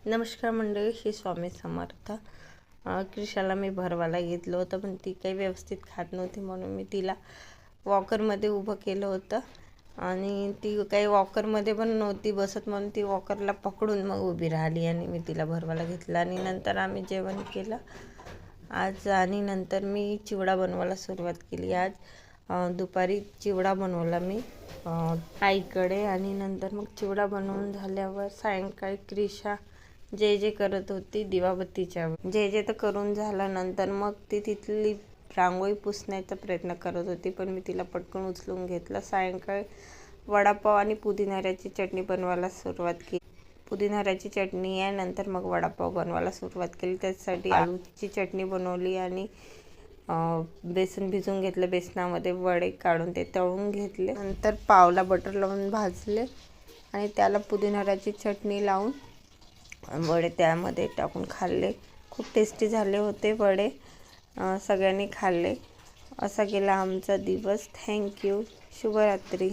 नमस्कार मंडळी, श्री स्वामी समर्थ. क्रिशाला मी भरवायला घेतलं होतं, पण ती काही व्यवस्थित खात नव्हती, म्हणून मी तिला वॉकरमध्ये उभं केलं होतं आणि ती काही वॉकरमध्ये पण नव्हती बसत, म्हणून ती वॉकरला पकडून मग उभी राहिली आणि मी तिला भरवायला घेतलं. आणि नंतर आम्ही जेवण केलं आज आणि नंतर मी चिवडा बनवायला सुरुवात केली. आज दुपारी चिवडा बनवला मी आईकडे आणि नंतर मग चिवडा बनवून झाल्यावर सायंकाळी क्रिशा जे जे करत होती दिवाबत्तीच्या जे तर करून झाल्यानंतर मग ती तिथली रांगोळी पुसण्याचा प्रयत्न करत होती, पण मी तिला पटकन उचलून घेतलं. सायंकाळी वडापाव आणि पुदिनाऱ्याची चटणी बनवायला सुरुवात केली. पुदिनाऱ्याची चटणी आहे, नंतर मग वडापाव बनवायला सुरुवात केली. त्यासाठी आलूची चटणी बनवली आणि बेसन भिजवून घेतलं. बेसनामध्ये वडे काढून ते तळून घेतले. नंतर पावला बटर लावून भाजले आणि त्याला पुदिनाऱ्याची चटणी लावून वडे त्यामध्ये टाकून खाल्ले. खूप टेस्टी झाले होते वडे. सगळ्यांनी खाल्ले. असा गेला आमचा दिवस. थँक्यू. शुभरात्री.